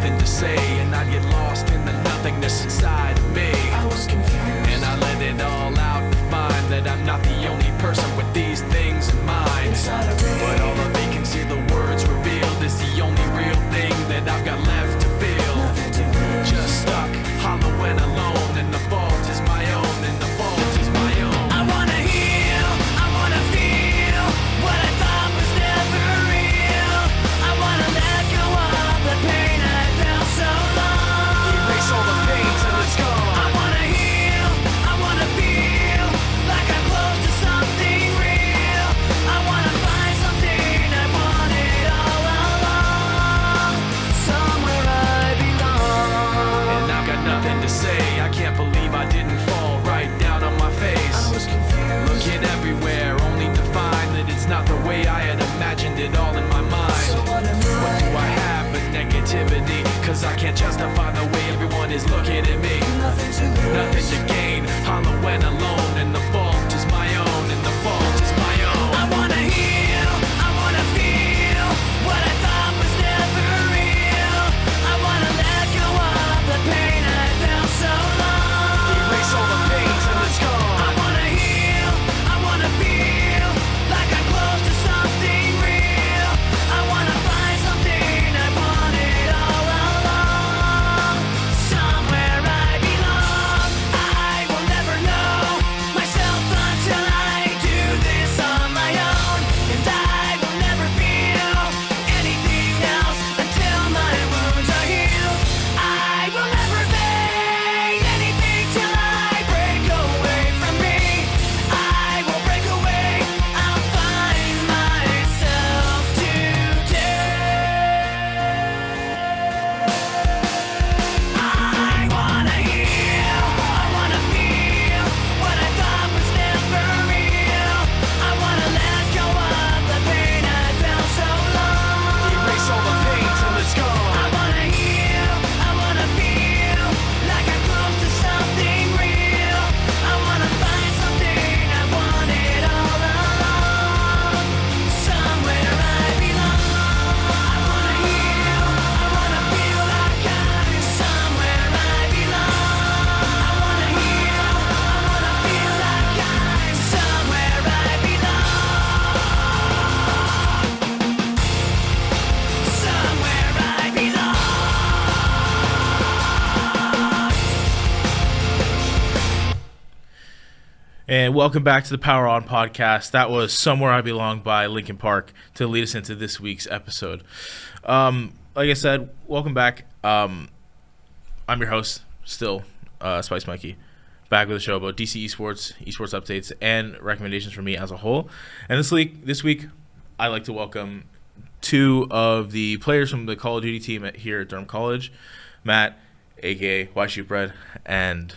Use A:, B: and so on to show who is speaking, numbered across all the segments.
A: nothing to say, and I'd get lost in the nothingness inside of me. I was confused, and I let it all out to find that I'm not the only person with these things in mind. But all the vacancy the words revealed is the only real thing that I've got left to feel. Just stuck, hollow and alone, and the fault is my own, and the fault is my own. I wanna heal, I wanna feel what I thought was never real. I wanna let go of the pain I felt so long. Erase all the pain till it's gone. I wanna heal, I wanna feel like I'm close to something real. I wanna find something I wanted all along, somewhere I belong. And I've got nothing to say, I can't believe I didn't fall right down on my face. I was confused, looking everywhere only to find that it's not the way I had imagined it all in my mind. So what do I have but negativity? Cause I can't justify the way everyone is looking at me. Nothing to lose, nothing to gain, hollow and alone, and the fault is my own, and the fault is my own. I wanna heal, I wanna feel what I thought was never real. I wanna let go of the pain I felt so long. Erase all the pain till it's gone. I wanna heal, I wanna feel like I'm close to something real. I wanna find something I wanted all along, somewhere I belong. I will never know myself until I do this on my own, and I will never feel anything else until my wounds are healed. I will never fade anything till I break away from me. I will break away, I'll find myself today. I wanna heal, I wanna feel what I thought was never real. I wanna let go of the pain I felt so long. Erase all the pain till it's gone. I wanna heal, I wanna feel like I'm close to something real. I wanna find something I wanted all along, somewhere I belong. I wanna heal, I wanna feel like I'm somewhere I belong. I wanna heal, I wanna feel like I'm somewhere I belong. Somewhere I belong.
B: And welcome back to the PowerOn podcast. That was Somewhere I Belong by Linkin Park to lead us into this week's episode. Like I said, welcome back. I'm your host, still, Spice Mikey, back with a show about DC esports, esports updates, and recommendations for me as a whole. And this week, I'd like to welcome two of the players from the Call of Duty team here at Durham College, Matt, aka White Shoot Bread, and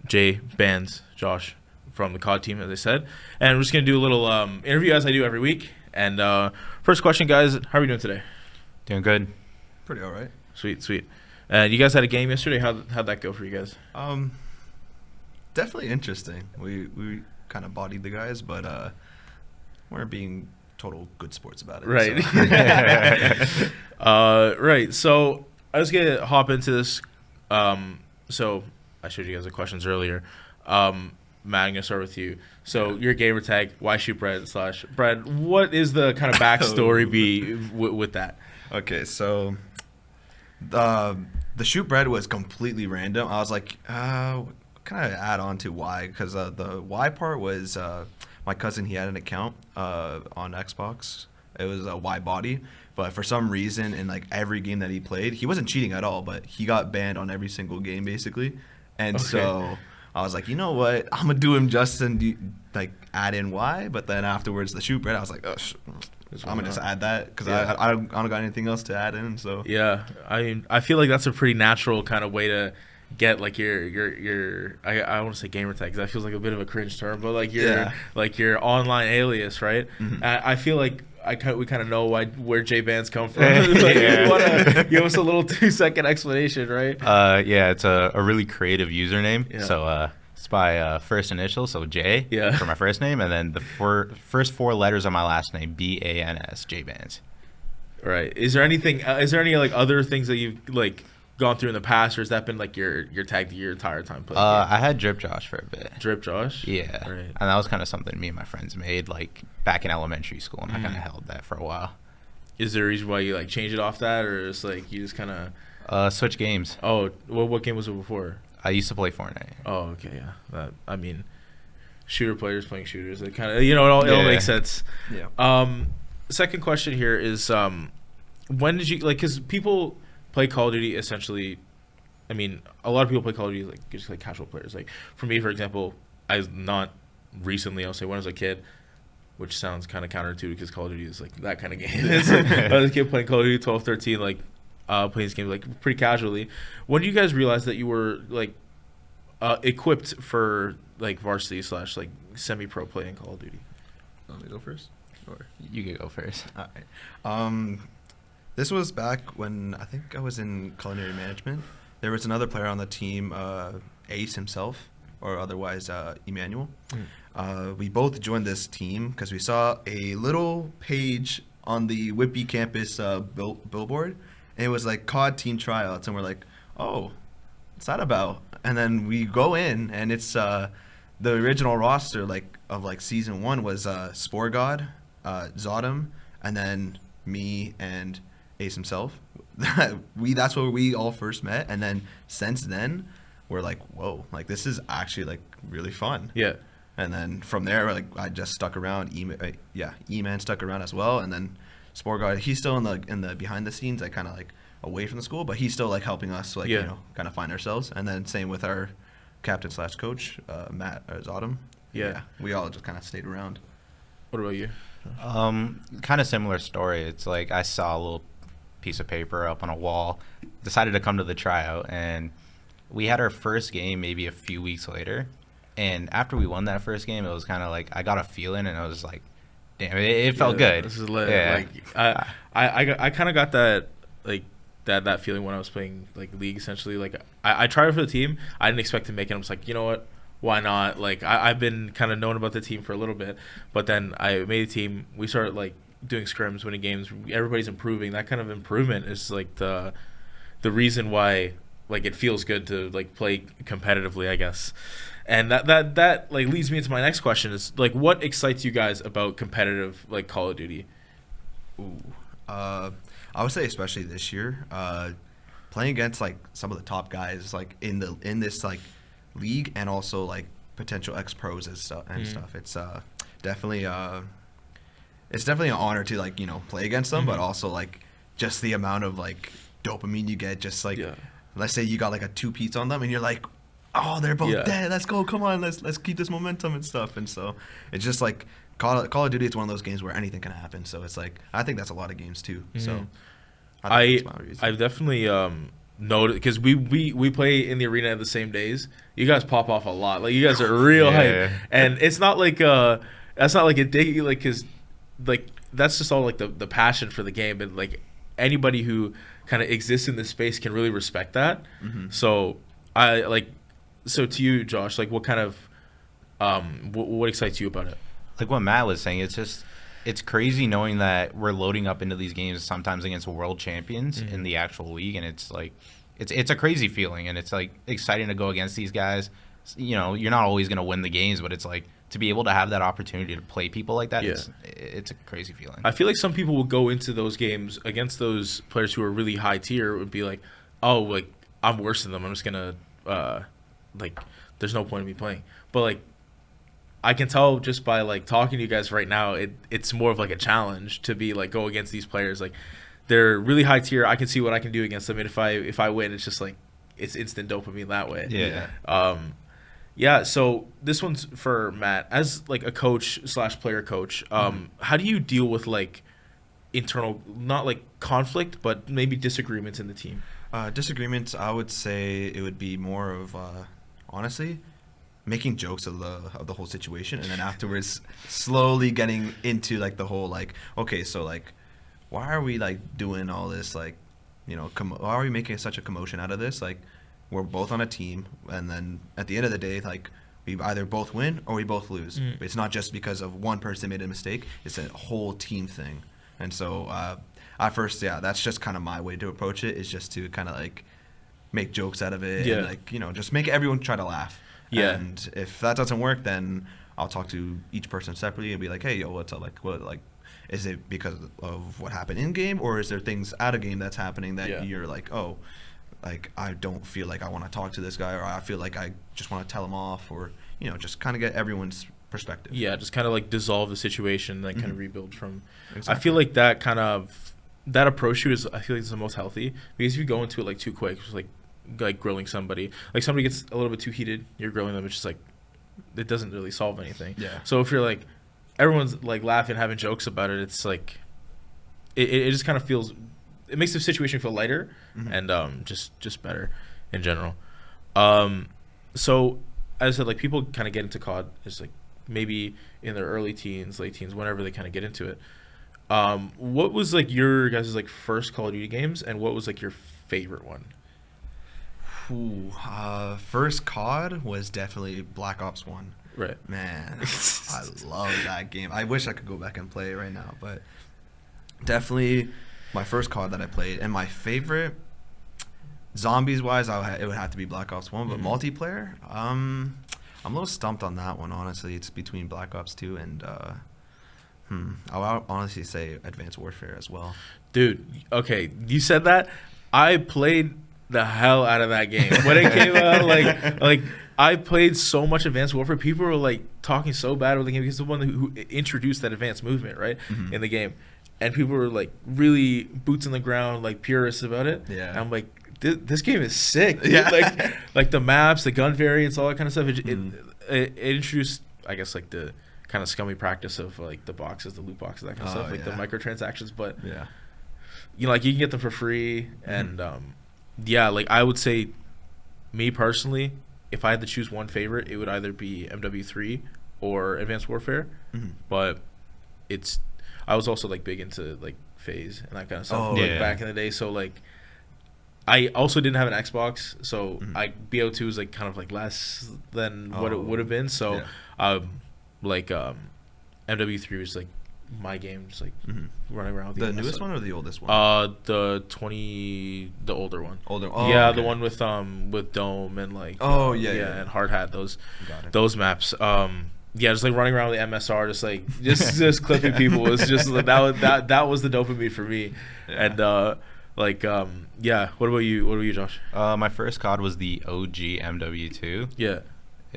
B: Jay Bands, Josh, from the COD team, as I said. And we're just going to do a little interview as I do every week. And first question, guys, how are we doing today?
C: Doing good.
D: Pretty all right.
B: Sweet. You guys had a game yesterday. How'd that go for you guys?
D: Definitely interesting. We kind of bodied the guys, but we're being total good sports about it.
B: Right.
D: So.
B: Right. So I was going to hop into this. So I showed you guys the questions earlier. Matt, I'm going to start with you. So your gamer tag, Why Shoot Bread / Bread, what is the kind of backstory with that?
D: Okay, so the shoot bread was completely random. I was like, kind of add on to why, because the why part was my cousin, he had an account on Xbox. It was a Y body, but for some reason in like every game that he played, he wasn't cheating at all, but he got banned on every single game basically. And so I was like, you know what, I'm gonna do him justice and like add in Y. But then afterwards, the shoot bread, I was like, oh, I'm gonna just add that because I don't got anything else to add in. So
B: yeah, I feel like that's a pretty natural kind of way to get like your I want to say gamer tag because that feels like a bit of a cringe term, but like your online alias, right? Mm-hmm. I feel like we kind of know where J bands come from. Like, you want to give us a little 2-second explanation, right?
C: Yeah, it's a really creative username. Yeah. So it's by first initial, so J for my first name, and then the first 4 letters of my last name, BANS, J bands.
B: Right. Is there anything? Is there any like other things that you like gone through in the past, or has that been like your tag your entire time playing?
C: I had Drip Josh for a bit.
B: Drip Josh?
C: Yeah. Right. And that was kind of something me and my friends made like back in elementary school, and I kind of held that for a while.
B: Is there a reason why you like changed it off that, or it's like you just kind
C: of switch games?
B: Oh, what game was it before?
C: I used to play Fortnite.
B: Oh, okay, yeah. I mean, shooter players playing shooters. It kind of it all makes sense.
D: Yeah.
B: Second question here is when did you like? Because people play Call of Duty essentially. I mean, a lot of people play Call of Duty like just like casual players. Like for me, for example, not recently. I'll say when I was a kid, which sounds kind of counterintuitive because Call of Duty is like that kind of game. It's like, I was a kid playing Call of Duty 12, 13, like playing this game like pretty casually. When did you guys realize that you were like equipped for like varsity / like semi-pro play in Call of Duty?
D: Want me to go first? Or
C: you can go first.
D: All right. This was back when I think I was in culinary management. There was another player on the team, Ace himself, or otherwise Emmanuel. We both joined this team because we saw a little page on the Whitby campus billboard, and it was like COD team tryouts, and we're like, oh, what's that about? And then we go in, and it's the original roster of season 1 was Sporgod, Zodom, and then me and Ace himself. That's where we all first met, and then since then we're like, whoa, like this is actually like really fun.
B: Yeah. And
D: then from there, like I just stuck around. E-Man stuck around as well, and then Sporgod, he's still in the behind the scenes, like kind of like away from the school, but he's still like helping us like kind of find ourselves. And then same with our captain / coach Matt Zodom.
B: Yeah,
D: we all just kind of stayed around.
B: What about you?
C: Kind of similar story. It's like I saw a little piece of paper up on a wall, decided to come to the tryout, and we had our first game maybe a few weeks later. And after we won that first game, it was kind of like I got a feeling, and I was like, damn, it felt good.
B: This is lit. Yeah. Like I kind of got that like that feeling when I was playing like League. Essentially, like I tried for the team. I didn't expect to make it. I was like, you know what? Why not? Like I've been kind of known about the team for a little bit, but then I made a team. We started like doing scrims, winning games. Everybody's improving. That kind of improvement is like the reason why like it feels good to like play competitively, I guess. And that like leads me into my next question is like what excites you guys about competitive like Call of Duty?
D: I would say especially this year, playing against like some of the top guys like in this like league, and also like potential ex-pros and stuff. It's definitely an honor to like play against them, but also like just the amount of like dopamine you get, just like let's say you got like a 2-piece on them and you're like, oh, they're both dead, let's go, come on, let's keep this momentum and stuff. And so it's just like Call of Duty, it's one of those games where anything can happen, so it's like I think that's a lot of games too. So
B: I've definitely noticed, because we play in the arena the same days. You guys pop off a lot, like you guys are real hype, and it's not like that's not like a dig, like because like that's just all like the passion for the game, and like anybody who kind of exists in this space can really respect that. So so to you, Josh, like what kind of what excites you about it?
C: Like what Matt was saying, it's crazy knowing that we're loading up into these games sometimes against world champions in the actual league, and it's like it's a crazy feeling, and it's like exciting to go against these guys. You're not always going to win the games, but it's like to be able to have that opportunity to play people like that, it's a crazy feeling.
B: I feel like some people will go into those games against those players who are really high tier would be like, oh, like I'm worse than them, I'm just going to like there's no point in me playing. But like I can tell just by like talking to you guys right now, it's more of like a challenge to be like go against these players. Like they're really high tier. I can see what I can do against them, and if I win, it's just like it's instant dopamine that way. Yeah. So this one's for Matt. As like a coach / player coach, how do you deal with like internal, not like conflict, but maybe disagreements in the team?
D: Disagreements, I would say it would be more of honestly making jokes of the whole situation, and then afterwards slowly getting into like the whole like, okay, so like why are we like doing all this, like why are we making such a commotion out of this? Like we're both on a team, and then at the end of the day, like we either both win or we both lose. It's not just because of one person made a mistake, it's a whole team thing. And so at first, that's just kind of my way to approach it, is just to kind of like make jokes out of it.
B: Yeah.
D: And, like, you know, just make everyone try to laugh.
B: Yeah.
D: And if that doesn't work, then I'll talk to each person separately and be like, hey, yo, what's up? Like, what, like, is it because of what happened in game, or is there things out of game that's happening that you're like, oh, like, I don't feel like I want to talk to this guy, or I feel like I just want to tell him off, or, you know, just kind of get everyone's perspective.
B: Yeah, just kind of like dissolve the situation, like kind of rebuild from.
D: Exactly.
B: I feel like that approach to it is, I feel like it's the most healthy, because if you go into it like too quick, it's like grilling somebody, like somebody gets a little bit too heated, you're grilling them, it's just like it doesn't really solve anything.
D: Yeah.
B: So if you're like everyone's like laughing, having jokes about it, it's like it just kind of feels, it makes the situation feel lighter and just better in general. So as I said, like people kind of get into COD is like maybe in their early teens, late teens, whenever they kind of get into it. What was like your guys' like first Call of Duty games, and what was like your favorite one?
D: Ooh, first COD was definitely Black Ops 1.
B: Right.
D: Man, I love that game. I wish I could go back and play it right now, but definitely my first COD that I played. And my favorite, zombies-wise, it would have to be Black Ops 1, but multiplayer, I'm a little stumped on that one, honestly. It's between Black Ops 2 and, I'll honestly say Advanced Warfare as well.
B: Dude, okay, you said that. I played the hell out of that game when it came out. Like I played so much Advanced Warfare. People were like talking so bad about the game because the one who introduced that advanced movement, right, in the game, and people were like really boots on the ground, like purists about it.
D: Yeah,
B: and I'm like, this game is sick. Dude.
D: Yeah,
B: like the maps, the gun variants, all that kind of stuff. It introduced, I guess, like the kind of scummy practice of like the boxes, the loot boxes, that kind of stuff, like the microtransactions. But you know, like you can get them for free, and yeah, like I would say, me personally, if I had to choose one favorite, it would either be MW3 or Advanced Warfare. But I was also like big into like FaZe and that kind of stuff back in the day. So like I also didn't have an Xbox, so BO2 was like kind of like less than what it would have been. So like MW3 was like my game, just like running around with
D: the newest one or the oldest one?
B: The older one. The one with Dome and like and Hard Hat, those maps. Just like running around with the MSR, just like just clipping people was just like, that was the dopamine for me. And what about you, Josh?
C: My first COD was the OG MW2.
B: Yeah.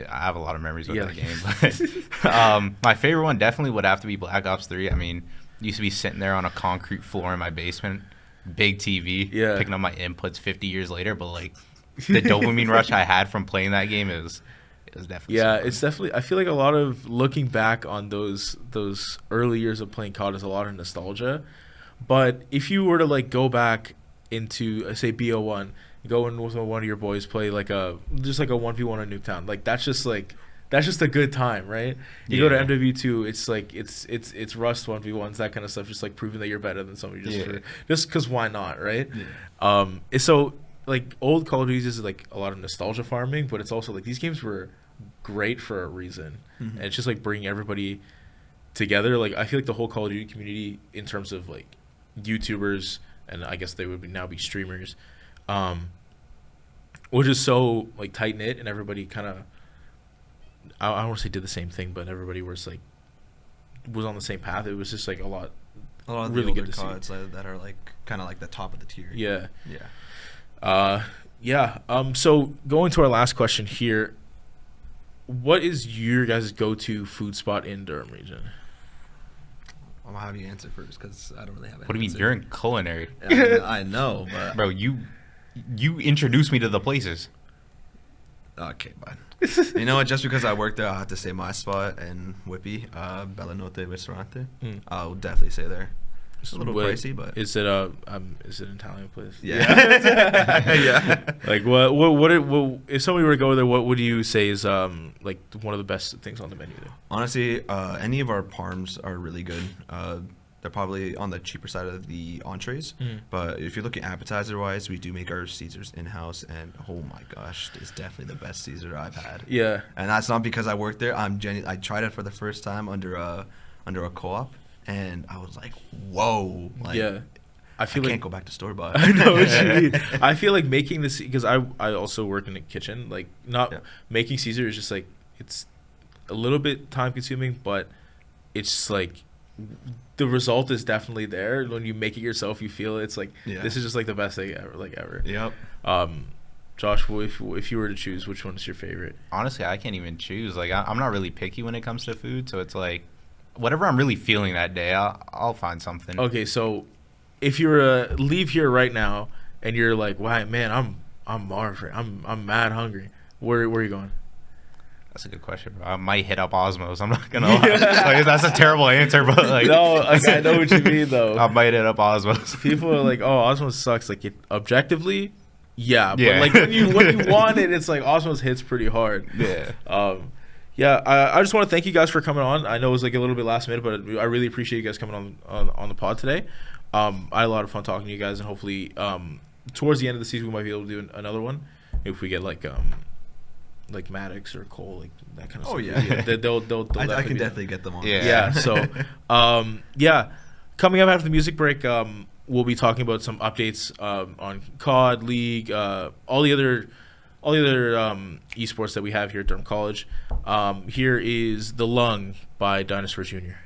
C: I have a lot of memories with that game. But my favorite one definitely would have to be Black Ops 3. I mean, used to be sitting there on a concrete floor in my basement, big TV, picking up my inputs 50 years later. But like the dopamine rush I had from playing that game, it was definitely
B: it's definitely. I feel like a lot of looking back on those early years of playing COD is a lot of nostalgia. But if you were to like go back into say BO1. Go in with one of your boys, play like just like a 1v1 on Nuketown. Like that's just a good time, right? You go to MW2, it's like it's Rust 1v1s, that kind of stuff, just like proving that you're better than somebody just because why not, right? So like old Call of Duty is like a lot of nostalgia farming, but it's also like these games were great for a reason, and it's just like bringing everybody together. Like I feel like the whole Call of Duty community, in terms of like YouTubers, and I guess they would now be streamers, was just so like tight knit, and everybody kind of, I don't want to say did the same thing, but everybody was on the same path. It was just like a lot
D: of
B: really
D: the older
B: good to
D: CODs
B: see.
D: that are like kind of like the top of the tier.
B: So going to our last question here, what is your guys' go-to food spot in Durham region?
D: I'm gonna have you answer first because I don't really have.
C: What do you mean? You're in culinary.
D: I know, but
C: bro, you introduced me to the places.
D: Okay, bud. You know what? Just because I work there, I have to say my spot in Whippy, Bella Notte Ristorante. I'll definitely say there. It's a little pricey, but
B: is it an Italian place?
D: Yeah. Yeah.
B: Like what if somebody were to go there, what would you say is like one of the best things on the menu there?
D: Honestly, any of our parms are really good. They're probably on the cheaper side of the entrees, but if you're looking appetizer wise, we do make our Caesars in house, and oh my gosh, it's definitely the best Caesar I've had.
B: Yeah.
D: And that's not because I worked there. I tried it for the first time under a co-op, and I was like, whoa. Like,
B: I feel
D: can't
B: like
D: go back to store bought.
B: I know what you mean. I feel like making this, because I also work in the kitchen. Like not making Caesar is just like, it's a little bit time consuming, but it's like the result is definitely there. When you make it yourself, you feel it's like this is just like the best thing ever.
D: Yep.
B: Josh, if you were to choose, which one is your favorite?
C: Honestly, I can't even choose. Like I'm not really picky when it comes to food, so it's like whatever I'm really feeling that day, I'll find something.
B: Okay, so if you were to leave here right now and you're like, "Wow, man, I'm marvin. I'm mad hungry." Where are you going?
C: That's a good question, bro. I might hit up Osmos. I'm not gonna lie. Like, that's a terrible answer, but like
B: no, like, I know what you mean though.
C: I might hit up Osmos.
B: People are like, "Oh, Osmos sucks." Like objectively, but like when you want it, it's like Osmos hits pretty hard.
C: Yeah.
B: I just want to thank you guys for coming on. I know it was like a little bit last minute, but I really appreciate you guys coming on the pod today. I had a lot of fun talking to you guys, and hopefully towards the end of the season we might be able to do another one if we get like Maddox or Cole, like that kind of stuff.
D: Oh yeah,
B: they'll
D: I can definitely get them on.
B: Yeah. So coming up after the music break, we'll be talking about some updates on COD, League, all the other esports that we have here at Durham College. Here is The Lung by Dinosaur Jr.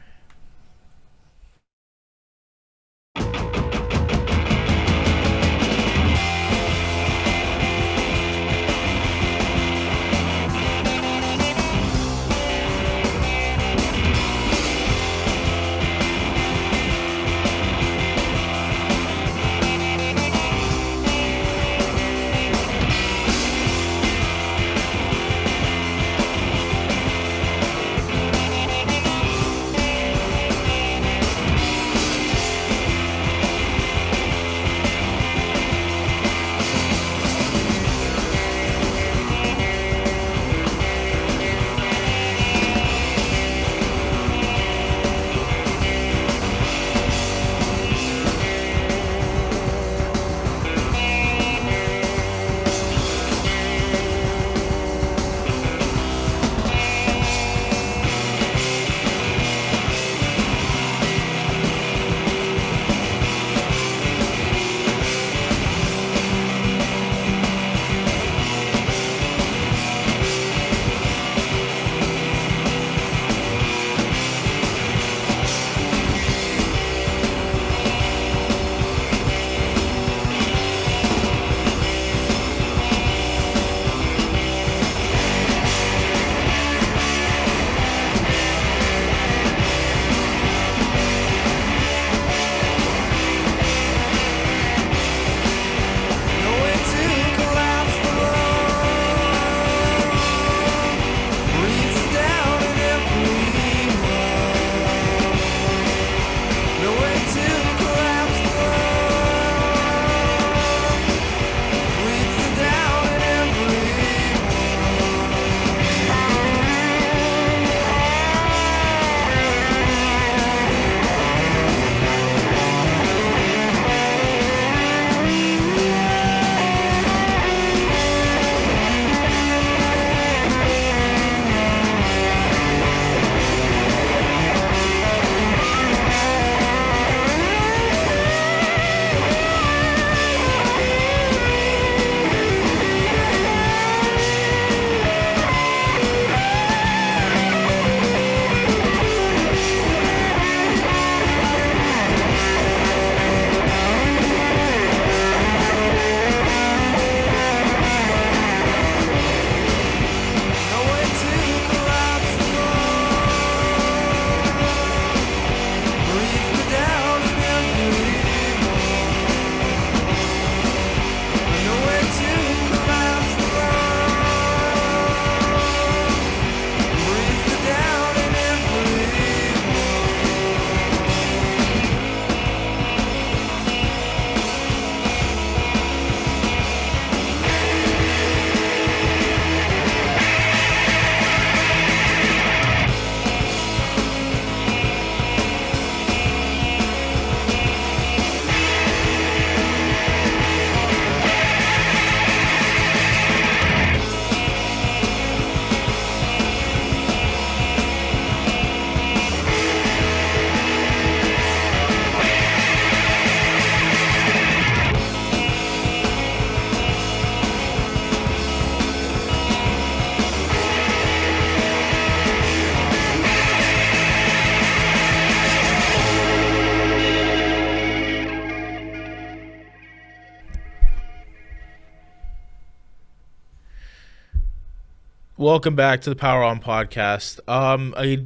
B: Welcome back to the PowerOn podcast. A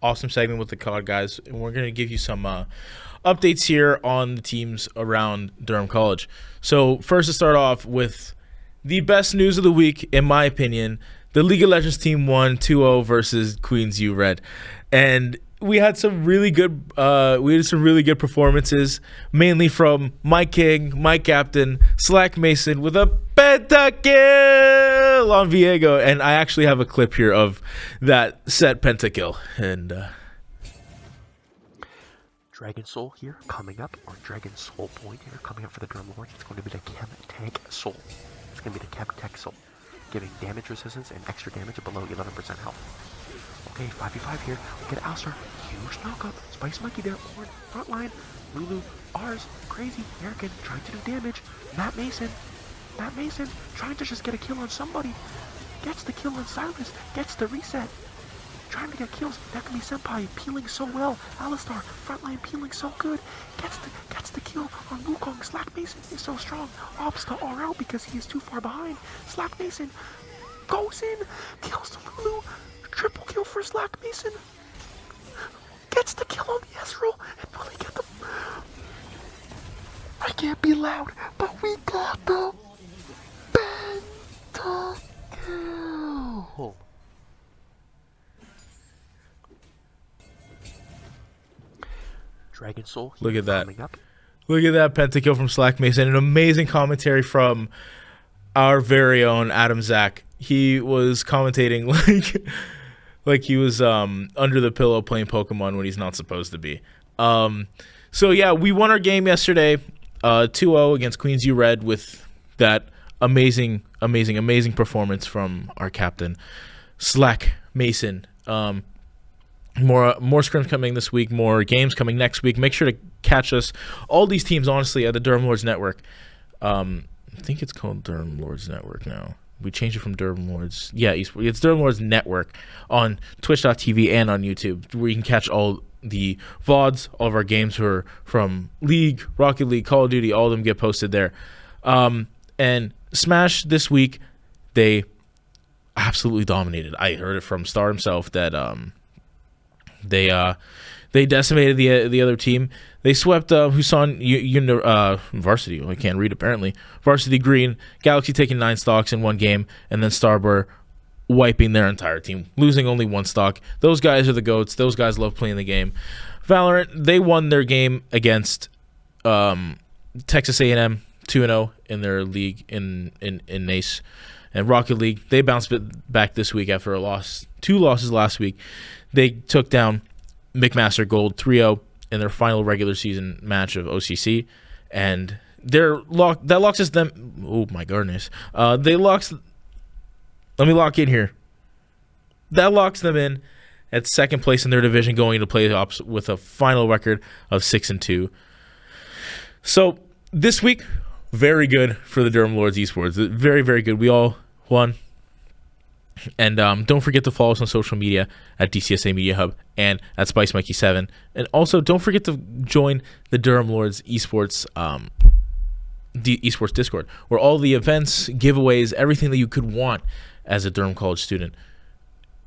B: awesome segment with the COD guys, and we're going to give you some updates here on the teams around Durham College. So first, to start off with the best news of the week, in my opinion, the League of Legends team won 2-0 versus Queens U Red, and we had some really good performances, mainly from Mike King, Mike Captain, Slack Mason with a pentakill on Viego, and I actually have a clip here of that set pentakill. And
E: Dragon Soul here coming up, or Dragon Soul Point here coming up for the Durham Lords. It's going to be the Chem Tank Soul. It's going to be the Chem Tech Soul, giving damage resistance and extra damage below 11% health. Okay, 5v5 here. We get Alistar. Huge knockup. Spice Monkey there. Horn. Front line. Lulu. Ours. Crazy. American trying to do damage. Matt Mason trying to just get a kill on somebody. Gets the kill on Silas. Gets the reset. Trying to get kills. That can be Senpai peeling so well. Alistar. Front line peeling so good. Gets the kill on Wukong. Slack Mason is so strong. Opts to RL because he is too far behind. Slack Mason goes in. Kills the Lulu. Triple kill for Slack Mason. Gets the kill on the Ezreal. And will he get the... I can't be loud, but we got the pentakill. Dragon Soul.
B: Look at that.
E: Coming up.
B: Look at that pentakill from Slack Mason. An amazing commentary from our very own Adam Zach. He was commentating like he was under the pillow playing Pokemon when he's not supposed to be. So yeah, we won our game yesterday, 2-0 against Queens U Red with that amazing performance from our captain, Slack Mason. More scrims coming this week, more games coming next week. Make sure to catch us, all these teams, honestly, at the Durham Lords Network. I think it's called Durham Lords Network now. We changed it from Durham Lords. Yeah, it's Durham Lords Network on Twitch.tv and on YouTube, where you can catch all the VODs, all of our games from League, Rocket League, Call of Duty, all of them get posted there. And Smash this week, they absolutely dominated. I heard it from Star himself that they decimated the other team. They swept Husan Varsity. I can't read apparently. Varsity Green, Galaxy taking 9 stocks in one game, and then Starburst wiping their entire team, losing only 1 stock. Those guys are the GOATs. Those guys love playing the game. Valorant, they won their game against Texas A&M 2-0 in their league in NACE. And Rocket League, they bounced back this week after a loss, 2 losses last week. They took down McMaster Gold 3-0 in their final regular season match of OCC, and that locks us them. Oh my goodness! Let me lock in here. That locks them in at second place in their division, going into playoffs with a final record of 6-2. So this week, very good for the Durham Lords Esports. Very, very good. We all won. And don't forget to follow us on social media at DCSA Media Hub and at Spice Mikey 7. And also, don't forget to join the Durham Lords Esports Esports Discord, where all the events, giveaways, everything that you could want as a Durham College student,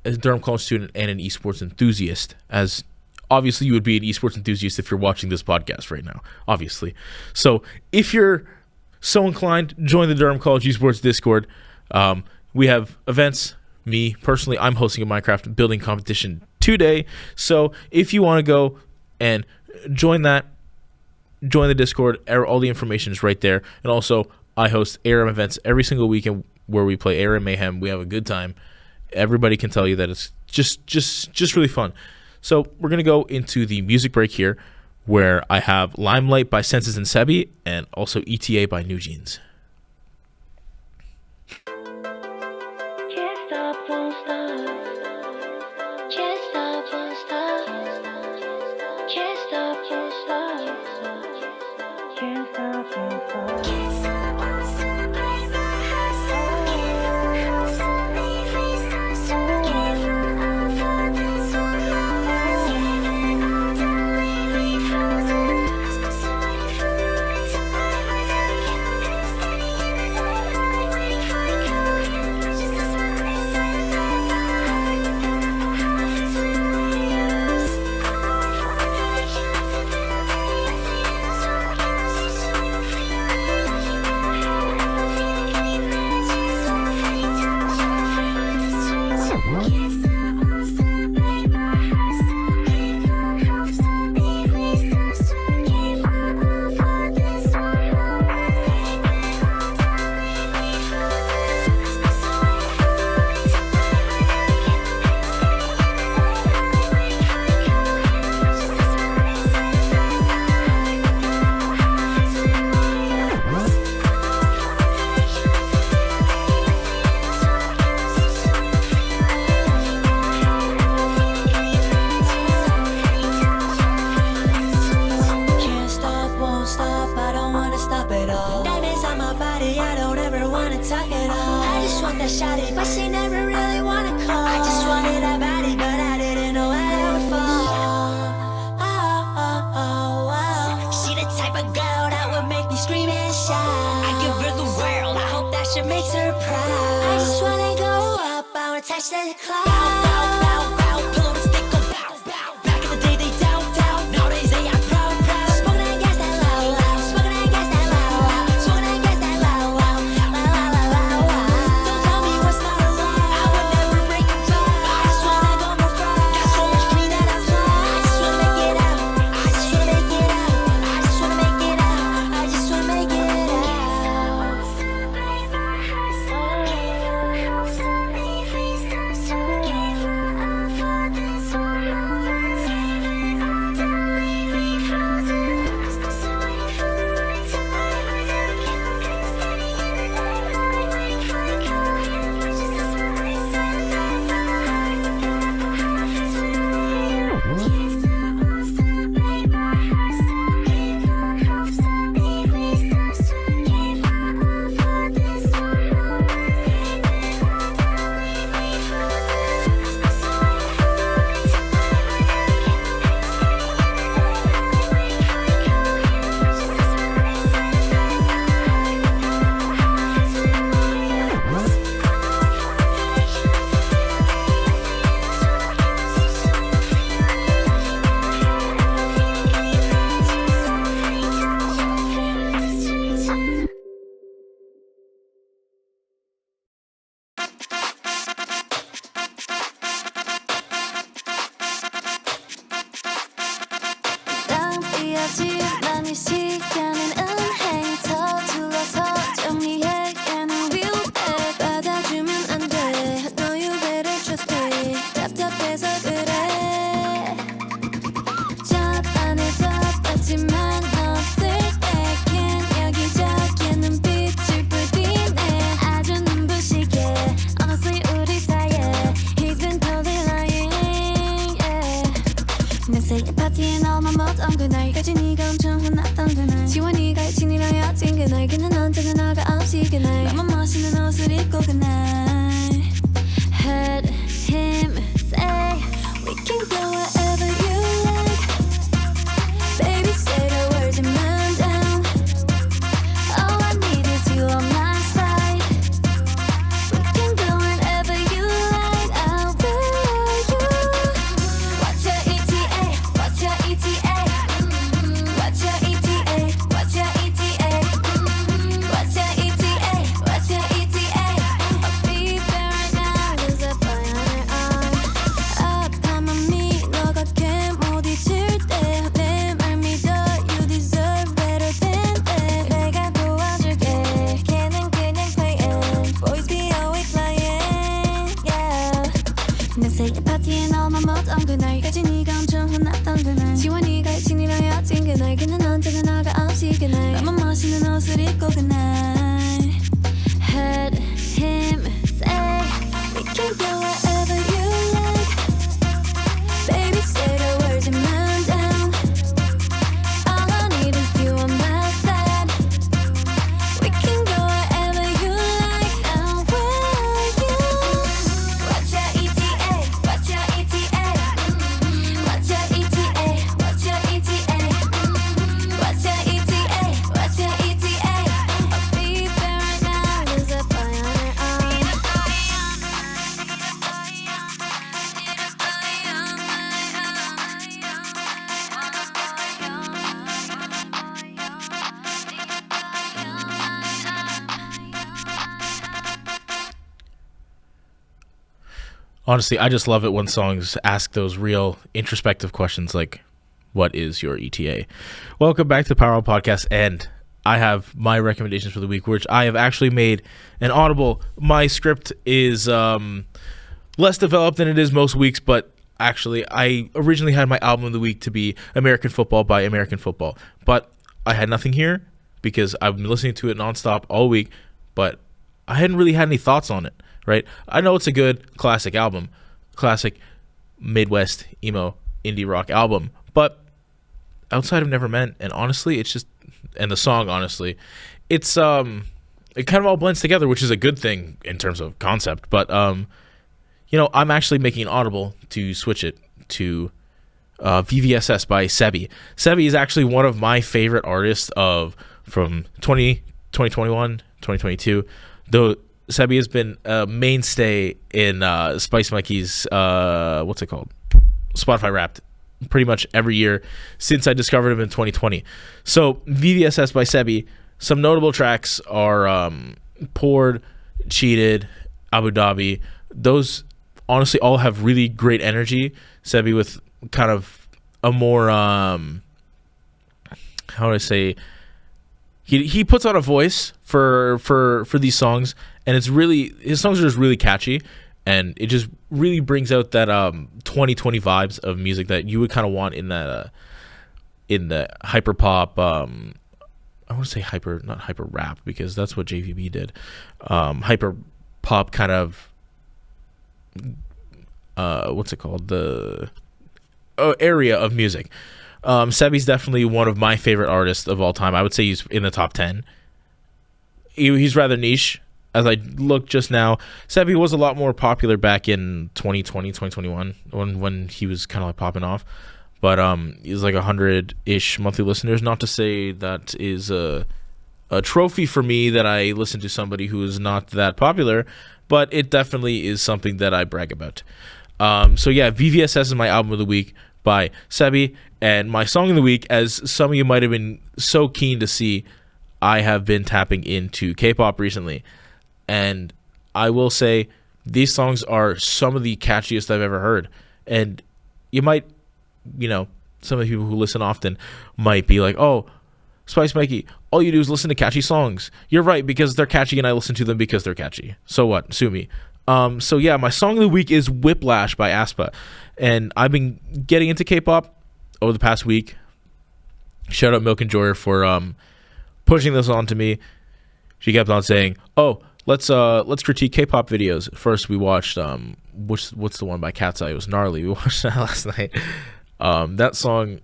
B: and an esports enthusiast. As obviously you would be an esports enthusiast if you're watching this podcast right now, obviously. So if you're so inclined, join the Durham College Esports Discord. We have events. Me, personally, I'm hosting a Minecraft building competition today. So if you want to go and join that, join the Discord. All the information is right there. And also, I host ARM events every single weekend where we play ARM Mayhem. We have a good time. Everybody can tell you that it's just really fun. So we're going to go into the music break here, where I have Limelight by Senses and Sebi, and also ETA by New Jeans.
F: her body, I don't ever wanna talk at all. I just want that shawty, but she never really wanna call. I just wanted that body, but I didn't know I would fall. She the type of girl that would make me scream and shout. I give her the world, I hope that shit makes her proud. I just wanna go up, I wanna touch the clouds. Bow, bow, bow, pull on the stick, go bow, bow. Back in the day, they down, down. Nowadays, they are proud, proud. Smoking that gas, that loud, loud. Smoking that gas, that loud, loud. Smoking that gas, that loud, loud. Loud, loud, loud, loud. Don't tell me what's not allowed. I would never break a flag. I just wanna go more far. Got so much green that I fly. I just wanna make it out. I just wanna make it out. I just wanna make it out. I just wanna make it out.
G: 많이 시간은 은행서 둘러서 정리해 가는 위로해 받아주면 안 돼 No you better trust me 답답해서 그래 저번에도 봤지만 없을 때긴 여기저기 눈빛을 불빛내 아주 눈부시게 Honestly 우리 사이에 He's been totally lying yeah. 내 생일 파티에 너만 못온 그날까지 네가 엄청 혼났던 그날 지원이가 친이랑 여친 그날 걔는 언제나 너가 없이 그날 나만 멋있는 옷을 입고 그날 Heard him say We can go wherever you like Baby say the words and man down All I need is you on my side We can go wherever you like I'll follow you What's your ETA? What's your ETA? What's your ETA? What's your ETA? What's your ETA? What's your ETA? I'll be there right now There's a boy on her arm 아파만 미 너가 걔 못 잊을 때 내 말 믿어 You deserve better than that 내가 도와줄게 걔는 그냥 playing Boys be always lying yeah 내 생일 파티에 너만 못온 그날까지 네가 엄청 혼났던 그날 지원이가 친이랑 여친 그날 걔는 언제나 너가 없이 그날 나만 멋있는 옷을 입고 그날 Heard him say We can go wherever you like Baby say the words and man down All I need is you on my side We can go wherever you like I'll follow you What's your ETA? What's your ETA? What's your ETA? What's your ETA? What's your ETA? What's your ETA? I'll be there right now There's a boy on her arm
B: Honestly, I just love it when songs ask those real introspective questions like, what is your ETA? Welcome back to the PowerOn Podcast, and I have my recommendations for the week, which I have actually made an audible. My script is less developed than it is most weeks, but actually, I originally had my album of the week to be American Football by American Football, but I had nothing here because I've been listening to it nonstop all week, but I hadn't really had any thoughts on it, right? I know it's a good classic album, classic Midwest emo indie rock album, but outside of Never Meant, and honestly, it's just, and the song, honestly, it's it kind of all blends together, which is a good thing in terms of concept. But you know, I'm actually making an audible to switch it to VVSS by Sebi. Sebi is actually one of my favorite artists from 2021, 2022. Though Sebi has been a mainstay in Spice Mikey's what's it called? Spotify Wrapped pretty much every year since I discovered him in 2020. So VVSS by Sebi, some notable tracks are Poured, Cheated, Abu Dhabi. Those honestly all have really great energy. Sebi with kind of a more how would I say, he puts on a voice for these songs, and it's really, his songs are just really catchy, and it just really brings out that 2020 vibes of music that you would kind of want in that in the hyper pop, I want to say not hyper rap, because that's what JVB did, hyper pop kind of what's it called, the area of music. Sebi's definitely one of my favorite artists of all time. I would say he's in the top 10. He's rather niche. As I look just now, Sebi was a lot more popular back in 2020, 2021 when he was kind of like popping off. But he's like 100-ish monthly listeners. Not to say that is a trophy for me that I listen to somebody who is not that popular, but it definitely is something that I brag about. So yeah, VVSS is my album of the week by Sebi, and my song of the week, as some of you might have been so keen to see, I have been tapping into K-pop recently, and I will say these songs are some of the catchiest I've ever heard. And you might, you know, some of the people who listen often might be like, oh, Spice Mikey, all you do is listen to catchy songs. You're right, because they're catchy and I listen to them because they're catchy. So what? Sue me. So yeah, my song of the week is Whiplash by aespa, and I've been getting into K-pop over the past week. Shout out Milk and Joy for pushing this on to me. She kept on saying, oh, let's critique K-pop videos. First we watched what's the one by Cat's Eye? It was gnarly. We watched that last night. That song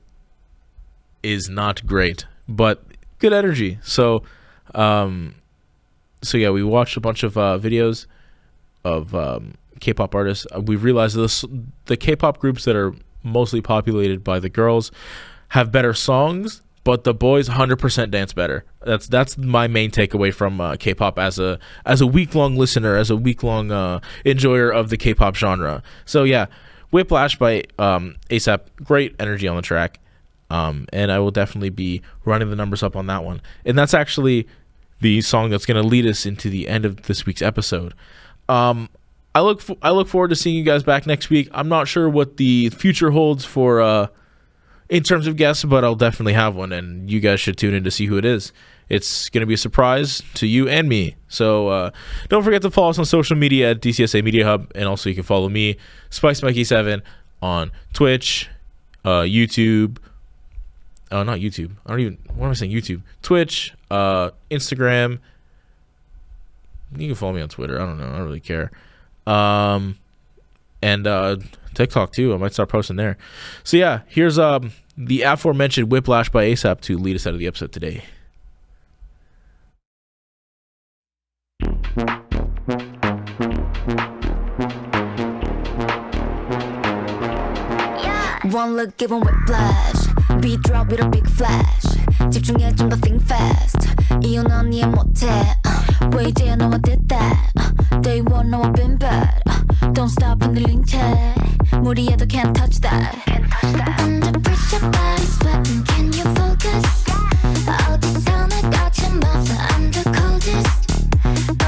B: is not great, but good energy. So yeah, we watched a bunch of videos of K-pop artists. We realized the K-pop groups that are mostly populated by the girls have better songs, but the boys 100% dance better. That's my main takeaway from K-pop as a week-long listener, as a week-long enjoyer of the K-pop genre. So yeah, Whiplash by ASAP, great energy on the track, and I will definitely be running the numbers up on that one. And that's actually the song that's going to lead us into the end of this week's episode. I look forward to seeing you guys back next week. I'm not sure what the future holds for in terms of guests, but I'll definitely have one, and you guys should tune in to see who it is. It's going to be a surprise to you and me. So don't forget to follow us on social media at DCSA Media Hub, and also you can follow me, Spice Mikey 7, on Twitch, YouTube. Oh, not YouTube. What am I saying? YouTube, Twitch, Instagram. You can follow me on Twitter. I don't know. I don't really care. And TikTok too. I might start posting there. So yeah, here's the aforementioned Whiplash by ASAP to lead us out of the episode today.
G: One look, give 'em whiplash. Beat drop with a big flash. 집중해 좀 더 think fast. 이혼 넌 이해 못해. 왜 이제야 너와 did that? Day one 너와 been bad. Don't stop 흔들린 채. 무리해도 can't touch that. Under pressure, body sweating. Can you focus? 어디서 나같은 맘 I'm the coldest.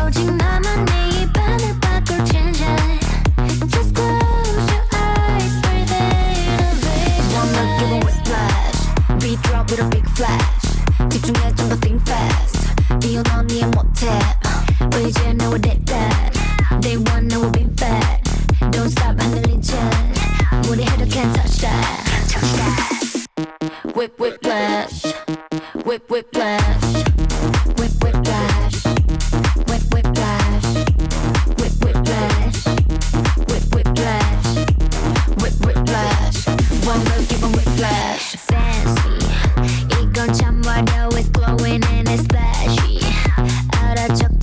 G: 오직 나만 네 입안을 바꿀 change it. Just close your eyes, breathe in, baby. One look, give 'em whiplash. Beat drop with a big flash. 집중해 좀 더 think fast. 이혼 넌 이해 못해. 왜 이제 너와 did that? Day one 너와 been bad. Don't stop 흔들린 채. 무리해도 can't touch that. Whip whiplash. Whip whiplash. Whip whiplash. Whip whiplash. Whip whiplash. Whip whiplash. Whip whiplash. One look, give 'em whiplash. Fancy. 이건 참 어려워. It's glowing and it's flashy. 알아줘.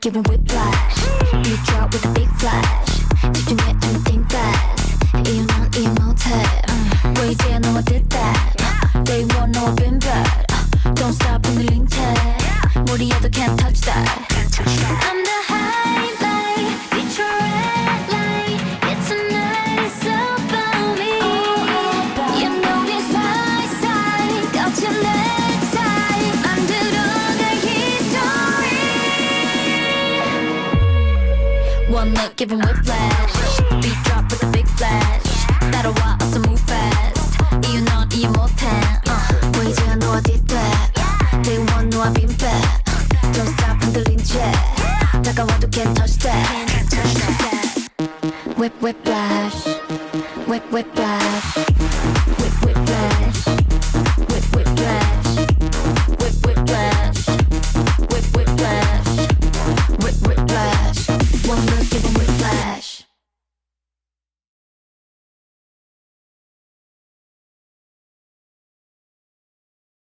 G: giving whiplash. You drop with a big flash. 집중해 and think fast. 이유 못해. 왜 이제 너와 did that? They won't know I've been bad. Don't stop 흔들린 채. 무리해도 can't touch that. I'm the highlight. It's your red light. It's a nice about me. You know this my side. 거친 내 side. 만들어갈 history. One look, give 'em whiplash. Beat drop with a big flash. 따라와, also move fast. 이유 넌 이해 못해. 왜 이제 너와 did that? They want know I've been bad. Don't stop 흔들린 채. 다가와도 can't touch that. Whip whiplash. Whip whiplash.